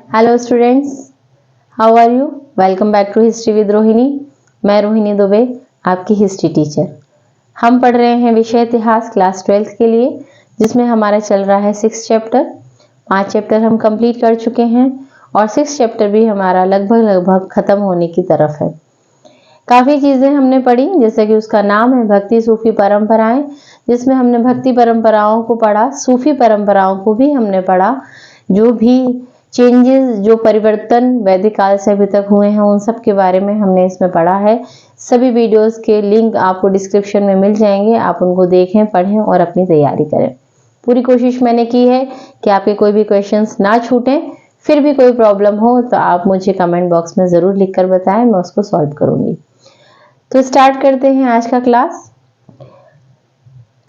Hello students, how are you? Welcome back to history with Rohini. मैं रोहिणी दुबे, आपकी history teacher. हम पढ़ रहे हैं विषय इतिहास क्लास 12th के लिए, जिसमें हमारा चल रहा है 6th चैप्टर। 5 चैप्टर हम कंप्लीट कर चुके हैं और 6th चैप्टर भी हमारा लगभग खत्म होने की तरफ है। काफ़ी चीज़ें हमने पढ़ी, जैसे कि उसका नाम है भक्ति सूफी परंपराएं, जिसमें हमने भक्ति परंपराओं को पढ़ा, सूफी परंपराओं को भी हमने पढ़ा। जो भी चेंजेस, जो परिवर्तन वैदिक काल से अभी तक हुए हैं, उन सब के बारे में हमने इसमें पढ़ा है। सभी वीडियोस के लिंक आपको डिस्क्रिप्शन में मिल जाएंगे, आप उनको देखें, पढ़ें और अपनी तैयारी करें। पूरी कोशिश मैंने की है कि आपके कोई भी क्वेश्चंस ना छूटें। फिर भी कोई प्रॉब्लम हो तो आप मुझे कमेंट बॉक्स में ज़रूर लिखकर बताएं, मैं उसको सॉल्व करूँगी। तो स्टार्ट करते हैं आज का क्लास।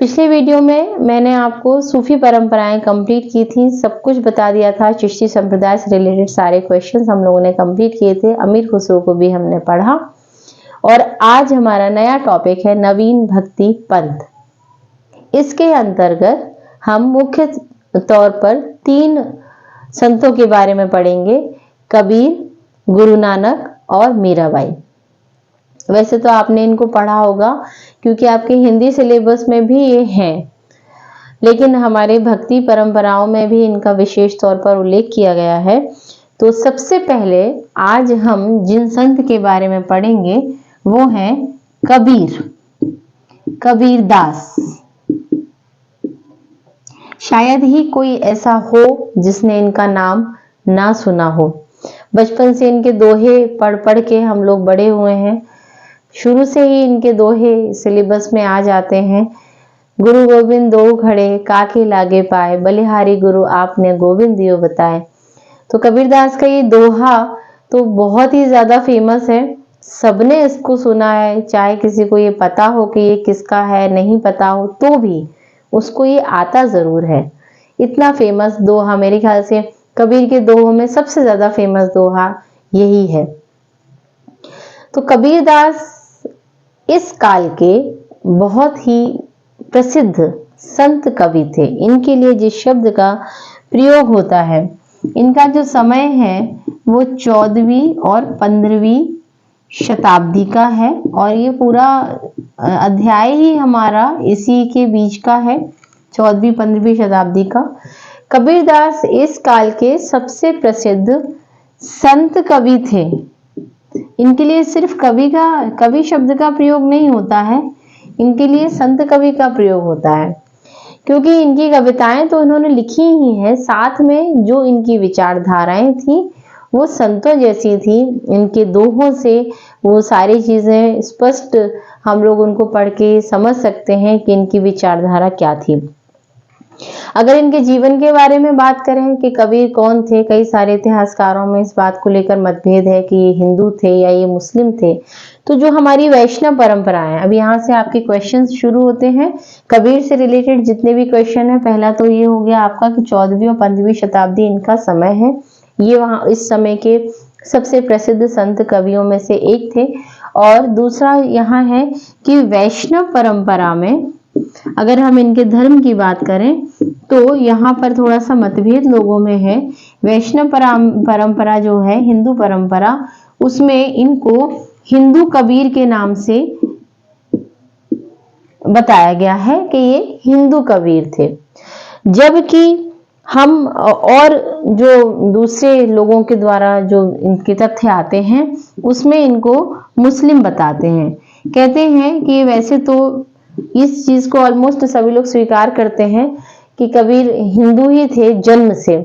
पिछले वीडियो में मैंने आपको सूफी परंपराएं कंप्लीट की थी, सब कुछ बता दिया था। चिश्ती संप्रदाय से रिलेटेड सारे क्वेश्चंस हम लोगों ने कंप्लीट किए थे। अमीर खुसरो को भी हमने पढ़ा। और आज हमारा नया टॉपिक है नवीन भक्ति पंथ। इसके अंतर्गत हम मुख्य तौर पर 3 संतों के बारे में पढ़ेंगे, कबीर, गुरु नानक और मीराबाई। वैसे तो आपने इनको पढ़ा होगा क्योंकि आपके हिंदी सिलेबस में भी ये हैं, लेकिन हमारे भक्ति परंपराओं में भी इनका विशेष तौर पर उल्लेख किया गया है। तो सबसे पहले आज हम जिन संत के बारे में पढ़ेंगे वो हैं कबीरदास। शायद ही कोई ऐसा हो जिसने इनका नाम ना सुना हो। बचपन से इनके दोहे पढ़ पढ़ के हम लोग बड़े हुए हैं। शुरू से ही इनके दोहे सिलेबस में आ जाते हैं। गुरु गोविंद दो खड़े, काके लागे पाए, बलिहारी गुरु आपने गोविंद दियो बताए। तो कबीरदास का ये दोहा तो बहुत ही ज्यादा फेमस है, सबने इसको सुना है। चाहे किसी को ये पता हो कि ये किसका है, नहीं पता हो तो भी उसको ये आता जरूर है। इतना फेमस दोहा, मेरे ख्याल से कबीर के दोहों में सबसे ज्यादा फेमस दोहा यही है। तो कबीरदास इस काल के बहुत ही प्रसिद्ध संत कवि थे। इनके लिए जिस शब्द का प्रयोग होता है, इनका जो समय है वो 14वीं और 15वीं शताब्दी का है, और ये पूरा अध्याय ही हमारा इसी के बीच का है, 14वीं 15वीं शताब्दी का। कबीरदास इस काल के सबसे प्रसिद्ध संत कवि थे। इनके लिए सिर्फ कवि शब्द का प्रयोग नहीं होता है, इनके लिए संत कवि का प्रयोग होता है, क्योंकि इनकी कविताएं तो इन्होंने लिखी ही हैं, साथ में जो इनकी विचारधाराएं थी वो संतों जैसी थी। इनके दोहों से वो सारी चीजें स्पष्ट हम लोग उनको पढ़ के समझ सकते हैं कि इनकी विचारधारा क्या थी। अगर इनके जीवन के बारे में बात करें कि कबीर कौन थे, कई सारे इतिहासकारों में इस बात को लेकर मतभेद है कि ये हिंदू थे या ये मुस्लिम थे। तो जो हमारी वैष्णव परंपरा है, अब यहाँ से आपके क्वेश्चंस शुरू होते हैं। कबीर से रिलेटेड जितने भी क्वेश्चन है, पहला तो ये हो गया आपका कि 14वीं और 15वीं शताब्दी इनका समय है। ये वहाँ इस समय के सबसे प्रसिद्ध संत कवियों में से एक थे। और दूसरा यहाँ है कि वैष्णव परंपरा में अगर हम इनके धर्म की बात करें तो यहाँ पर थोड़ा सा मतभेद लोगों में है। वैष्णव परंपरा जो है, हिंदू परंपरा, उसमें इनको हिंदू कबीर के नाम से बताया गया है कि ये हिंदू कबीर थे, जबकि हम और जो दूसरे लोगों के द्वारा जो इनके तथ्य आते हैं उसमें इनको मुस्लिम बताते हैं। कहते हैं कि वैसे तो इस चीज को ऑलमोस्ट सभी लोग स्वीकार करते हैं कि कबीर हिंदू ही थे जन्म से,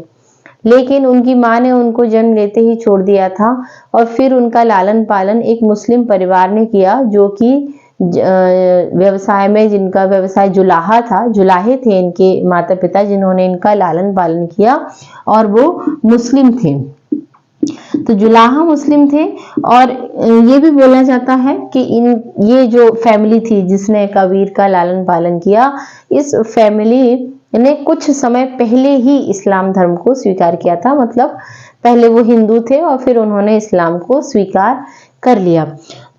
लेकिन उनकी माँ ने उनको जन्म लेते ही छोड़ दिया था और फिर उनका लालन पालन एक मुस्लिम परिवार ने किया, जो कि व्यवसाय में, जिनका व्यवसाय जुलाहा था, जुलाहे थे इनके माता पिता, जिन्होंने इनका लालन पालन किया और वो मुस्लिम थे। तो जुलाहा मुस्लिम थे। और ये भी बोला जाता है कि ये जो फैमिली थी जिसने कबीर का लालन पालन किया, इस फैमिली ने कुछ समय पहले ही इस्लाम धर्म को स्वीकार किया था। मतलब पहले वो हिंदू थे और फिर उन्होंने इस्लाम को स्वीकार कर लिया।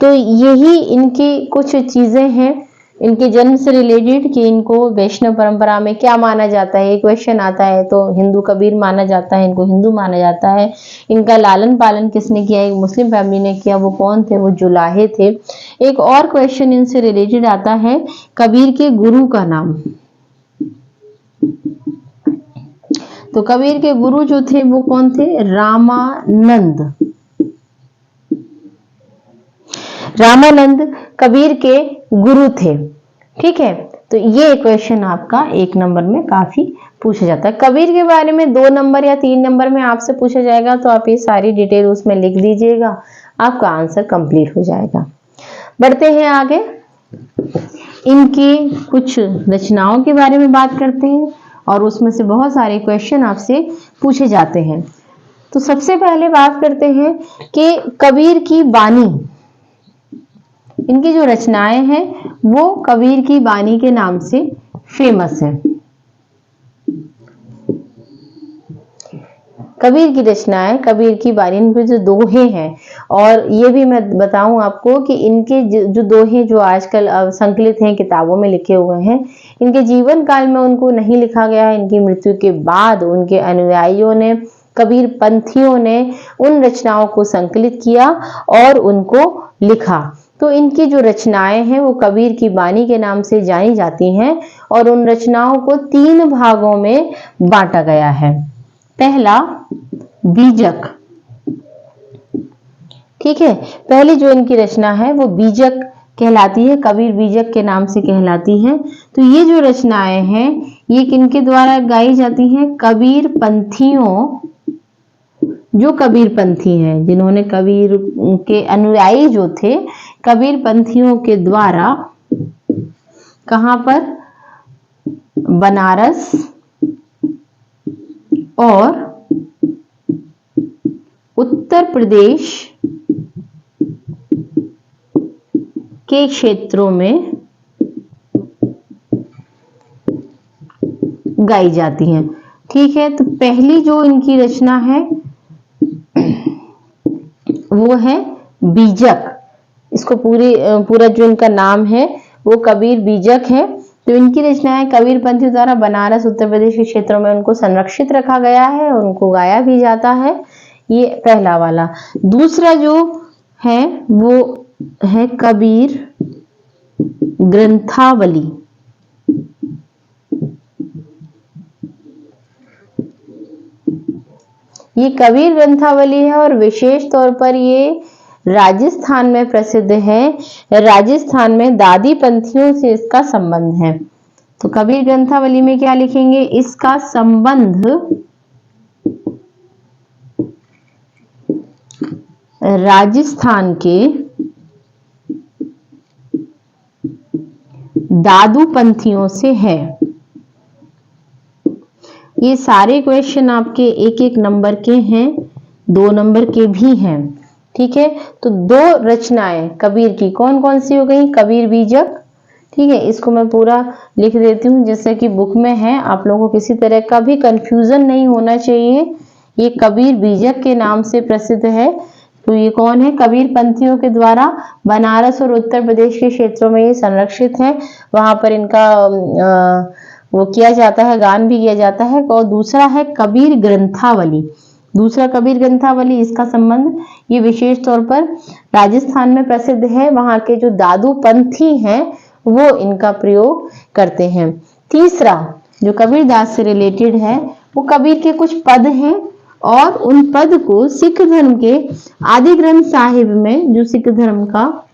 तो यही इनकी कुछ चीजें हैं इनके जन्म से रिलेटेड कि इनको वैष्णव परंपरा में क्या माना जाता है, ये क्वेश्चन आता है। तो हिंदू कबीर माना जाता है, इनको हिंदू माना जाता है। इनका लालन पालन किसने किया, एक मुस्लिम फैमिली ने किया। वो कौन थे, वो जुलाहे थे। एक और क्वेश्चन इनसे रिलेटेड आता है, कबीर के गुरु का नाम। तो कबीर के गुरु जो थे वो कौन थे, रामानंद। रामानंद कबीर के गुरु थे। ठीक है, तो ये क्वेश्चन आपका 1 नंबर में काफी पूछा जाता है। कबीर के बारे में 2 नंबर या 3 नंबर में आपसे पूछा जाएगा, तो आप ये सारी डिटेल उसमें लिख दीजिएगा, आपका आंसर कंप्लीट हो जाएगा। बढ़ते हैं आगे, इनकी कुछ रचनाओं के बारे में बात करते हैं और उसमें से बहुत सारे क्वेश्चन आपसे पूछे जाते हैं। तो सबसे पहले बात करते हैं कि कबीर की बानी, इनकी जो रचनाएं हैं वो कबीर की बानी के नाम से फेमस है। कबीर की रचनाएं, कबीर की बानी, इनके जो दोहे हैं, और ये भी मैं बताऊं आपको कि इनके जो दोहे जो आजकल संकलित हैं, किताबों में लिखे हुए हैं, इनके जीवन काल में उनको नहीं लिखा गया है। इनकी मृत्यु के बाद उनके अनुयायियों ने, कबीर पंथियों ने उन रचनाओं को संकलित किया और उनको लिखा। तो इनकी जो रचनाएं हैं वो कबीर की बानी के नाम से जानी जाती हैं और उन रचनाओं को 3 भागों में बांटा गया है। पहला बीजक, ठीक है, पहली जो इनकी रचना है वो बीजक कहलाती है, कबीर बीजक के नाम से कहलाती है। तो ये जो रचनाएं हैं ये किनके द्वारा गाई जाती हैं, कबीर पंथियों, जो कबीर पंथी हैं, जिन्होंने कबीर के अनुयायी जो थे, कबीर पंथियों के द्वारा कहां पर, बनारस और उत्तर प्रदेश के क्षेत्रों में गाई जाती हैं। ठीक है, तो पहली जो इनकी रचना है वो है बीजक। इसको पूरा जो इनका नाम है वो कबीर बीजक है। तो इनकी रचनाएं कबीर पंथी द्वारा बनारस उत्तर प्रदेश के क्षेत्रों में उनको संरक्षित रखा गया है, उनको गाया भी जाता है। ये पहला वाला। दूसरा जो है वो है कबीर ग्रंथावली। ये कबीर ग्रंथावली है और विशेष तौर पर ये राजस्थान में प्रसिद्ध है। राजस्थान में दादी पंथियों से इसका संबंध है। तो कबीर ग्रंथावली में क्या लिखेंगे, इसका संबंध राजस्थान के दादू पंथियों से है। ये सारे क्वेश्चन आपके 1-1 नंबर के हैं, 2 नंबर के भी हैं। ठीक है, तो 2 रचनाएं कबीर की कौन कौन सी हो गई, कबीर बीजक। ठीक है, इसको मैं पूरा लिख देती हूँ जैसे कि बुक में है, आप लोगों को किसी तरह का भी कंफ्यूजन नहीं होना चाहिए। ये कबीर बीजक के नाम से प्रसिद्ध है। तो ये कौन है, कबीर पंथियों के द्वारा बनारस और उत्तर प्रदेश के क्षेत्रों में ये संरक्षित है, वहां पर इनका वो किया जाता है, गान भी किया जाता है। और दूसरा है कबीर ग्रंथावली। दूसरा कबीर ग्रंथावली, इसका संबंध ये विशेष तौर पर राजस्थान में प्रसिद्ध है, वहां के जो दादू पंथी हैं वो इनका प्रयोग करते हैं। तीसरा जो कबीर दास से रिलेटेड है वो कबीर के कुछ पद हैं और उन पद को सिख धर्म के आदि ग्रंथ साहिब में, जो सिख धर्म का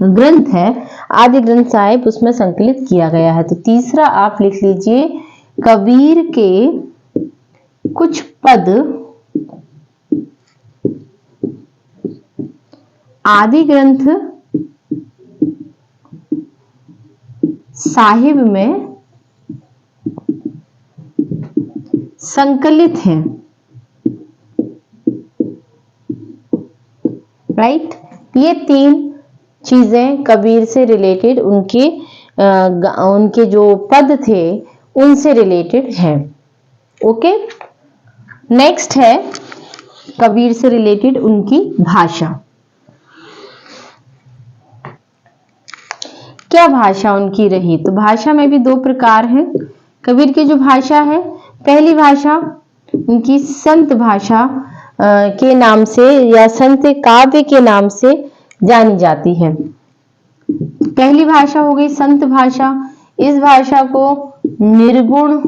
ग्रंथ है आदि ग्रंथ साहिब, उसमें संकलित किया गया है। तो तीसरा आप लिख लीजिए, कबीर के कुछ पद आदि ग्रंथ साहिब में संकलित हैं। राइट, ये 3 चीजें कबीर से रिलेटेड, उनके जो पद थे उनसे रिलेटेड हैं। ओके, नेक्स्ट है कबीर से रिलेटेड उनकी भाषा। क्या भाषा उनकी रही? तो भाषा में भी दो प्रकार हैं। कबीर की जो भाषा है, पहली भाषा उनकी संत भाषा के नाम से या संत काव्य के नाम से जानी जाती है। पहली भाषा हो गई संत भाषा। इस भाषा को निर्गुण,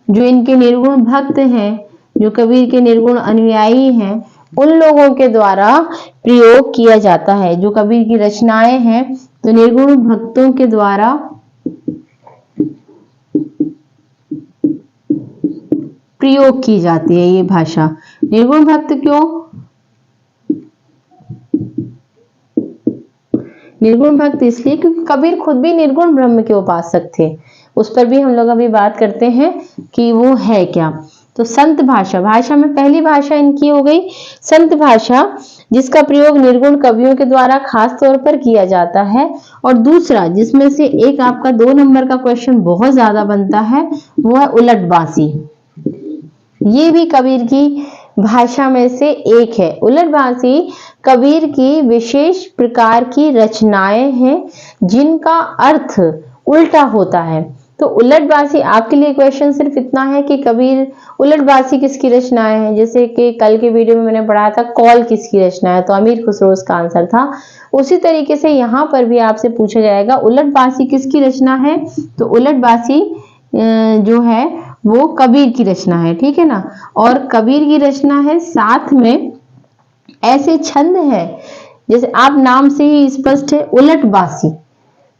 जो इनके निर्गुण भक्त हैं, जो कबीर के निर्गुण अनुयायी हैं, उन लोगों के द्वारा प्रयोग किया जाता है। जो कबीर की रचनाएं हैं, तो निर्गुण भक्तों के द्वारा प्रयोग की जाती है ये भाषा। निर्गुण भक्त क्यों? निर्गुण भक्त इसलिए क्योंकि कबीर खुद भी निर्गुण ब्रह्म के उपासक थे। उस पर भी हम लोग अभी बात करते हैं कि वो है क्या। तो संत भाषा, भाषा में पहली भाषा इनकी हो गई संत भाषा, जिसका प्रयोग निर्गुण कवियों के द्वारा खास तौर पर किया जाता है। और दूसरा, जिसमें से एक आपका 2 नंबर का क्वेश्चन बहुत ज्यादा बनता है, वो है उलट बांसी। ये भी कबीर की भाषा में से एक है। उलट बांसी कबीर की विशेष प्रकार की रचनाएं हैं जिनका अर्थ उल्टा होता है। तो उलट बांसी, आपके लिए क्वेश्चन सिर्फ इतना है कि कबीर उलट बांसी किसकी रचनाएं हैं। जैसे कि कल के वीडियो में मैंने पढ़ाया था कौल किसकी रचना है, तो अमीर खुसरो उसका आंसर था। उसी तरीके से यहाँ पर भी आपसे पूछा जाएगा उलट बांसी किसकी रचना है, तो उलट बांसी जो है वो कबीर की रचना है, ठीक है ना। और कबीर की रचना है, साथ में ऐसे छंद है, जैसे आप नाम से ही स्पष्ट है उलट बांसी।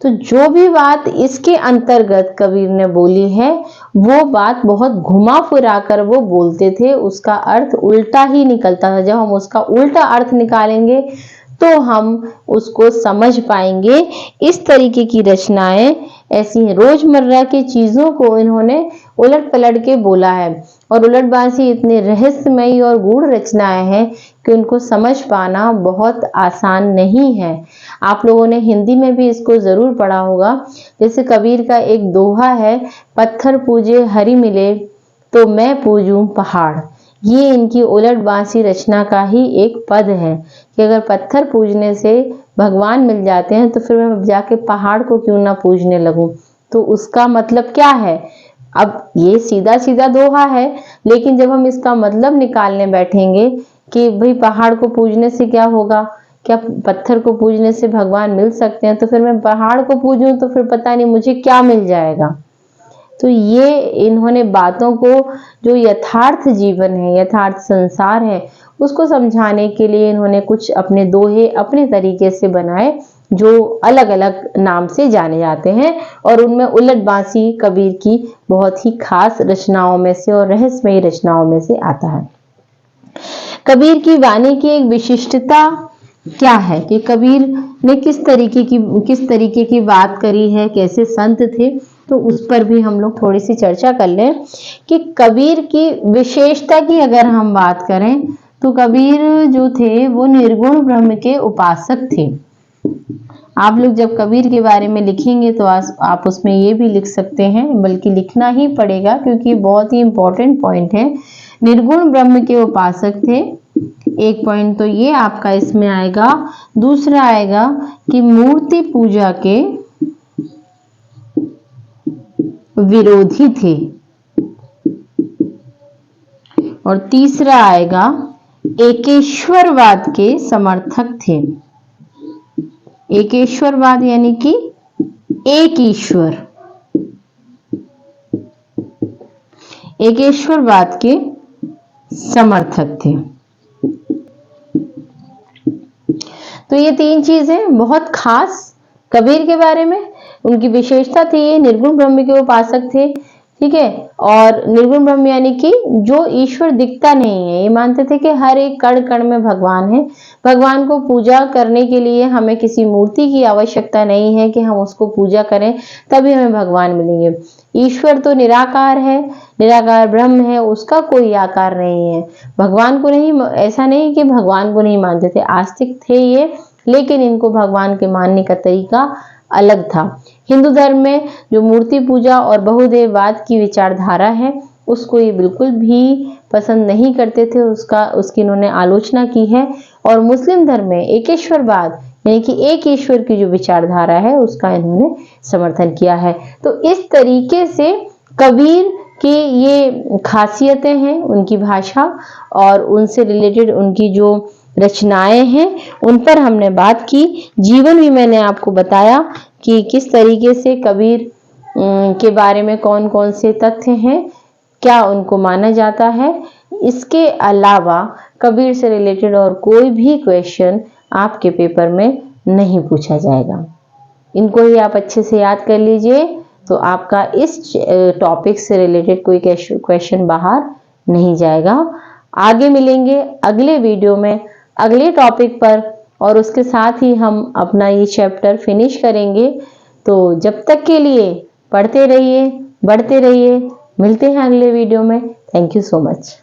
तो जो भी बात इसके अंतर्गत कबीर ने बोली है, वो बात बहुत घुमा फिरा कर वो बोलते थे, उसका अर्थ उल्टा ही निकलता था। जब हम उसका उल्टा अर्थ निकालेंगे तो हम उसको समझ पाएंगे। इस तरीके की रचनाएं ऐसी हैं, रोजमर्रा की चीजों को इन्होंने उलट पलट के बोला है। और उलट बांसी इतने रहस्यमयी और गूढ़ रचनाएं हैं कि उनको समझ पाना बहुत आसान नहीं है। आप लोगों ने हिंदी में भी इसको जरूर पढ़ा होगा। जैसे कबीर का एक दोहा है, पत्थर पूजे हरि मिले तो मैं पूजूं पहाड़। ये इनकी उलट बांसी रचना का ही एक पद है कि अगर पत्थर पूजने से भगवान मिल जाते हैं तो फिर मैं जाके पहाड़ को क्यों ना पूजने लगूं। तो उसका मतलब क्या है? अब ये सीधा सीधा दोहा है, लेकिन जब हम इसका मतलब निकालने बैठेंगे कि भाई पहाड़ को पूजने से क्या होगा, क्या पत्थर को पूजने से भगवान मिल सकते हैं, तो फिर मैं पहाड़ को पूजूं तो फिर पता नहीं मुझे क्या मिल जाएगा। तो ये इन्होंने बातों को, जो यथार्थ जीवन है, यथार्थ संसार है, उसको समझाने के लिए इन्होंने कुछ अपने दोहे अपने तरीके से बनाए जो अलग अलग नाम से जाने जाते हैं। और उनमें उलट बांसी कबीर की बहुत ही खास रचनाओं में से और रहस्यमयी रचनाओं में से आता है। कबीर की वाणी की एक विशिष्टता क्या है कि कबीर ने किस तरीके की बात करी है, कैसे संत थे, तो उस पर भी हम लोग थोड़ी सी चर्चा कर लें कि कबीर की विशेषता की अगर हम बात करें तो कबीर जो थे वो निर्गुण ब्रह्म के उपासक थे। आप लोग जब कबीर के बारे में लिखेंगे तो आप उसमें ये भी लिख सकते हैं, बल्कि लिखना ही पड़ेगा क्योंकि ये बहुत ही इंपॉर्टेंट पॉइंट है। निर्गुण ब्रह्म के उपासक थे, एक पॉइंट तो ये आपका इसमें आएगा। दूसरा आएगा कि मूर्ति पूजा के विरोधी थे। और तीसरा आएगा एकेश्वरवाद के समर्थक थे। एकेश्वरवाद यानी कि एक ईश्वर, एकेश्वरवाद के समर्थक थे। तो ये 3 चीजें बहुत खास कबीर के बारे में उनकी विशेषता थी। ये निर्गुण ब्रह्म के उपासक थे, ठीक है। और निर्गुण ब्रह्म यानी कि जो ईश्वर दिखता नहीं है, ये मानते थे कि हर एक कण कण में भगवान है। भगवान को पूजा करने के लिए हमें किसी मूर्ति की आवश्यकता नहीं है कि हम उसको पूजा करें तभी हमें भगवान मिलेंगे। ईश्वर तो निराकार है, निराकार ब्रह्म है, उसका कोई आकार नहीं है। भगवान को नहीं, ऐसा नहीं कि भगवान को नहीं मानते थे, आस्तिक थे ये, लेकिन इनको भगवान के मानने का तरीका अलग था। हिंदू धर्म में जो मूर्ति पूजा और बहुदेववाद की विचारधारा है उसको ये बिल्कुल भी पसंद नहीं करते थे, उसकी इन्होंने आलोचना की है। और मुस्लिम धर्म में एकेश्वरवाद यानी कि एक ईश्वर की जो विचारधारा है उसका इन्होंने समर्थन किया है। तो इस तरीके से कबीर की ये खासियतें हैं, उनकी भाषा और उनसे रिलेटेड उनकी जो रचनाएं हैं उन पर हमने बात की। जीवन भी मैंने आपको बताया कि किस तरीके से कबीर के बारे में कौन कौन से तथ्य हैं, क्या उनको माना जाता है। इसके अलावा कबीर से रिलेटेड और कोई भी क्वेश्चन आपके पेपर में नहीं पूछा जाएगा। इनको ही आप अच्छे से याद कर लीजिए, तो आपका इस टॉपिक से रिलेटेड कोई क्वेश्चन बाहर नहीं जाएगा। आगे मिलेंगे अगले वीडियो में अगले टॉपिक पर, और उसके साथ ही हम अपना ये चैप्टर फिनिश करेंगे। तो जब तक के लिए पढ़ते रहिए, बढ़ते रहिए। मिलते हैं अगले वीडियो में। Thank you so much.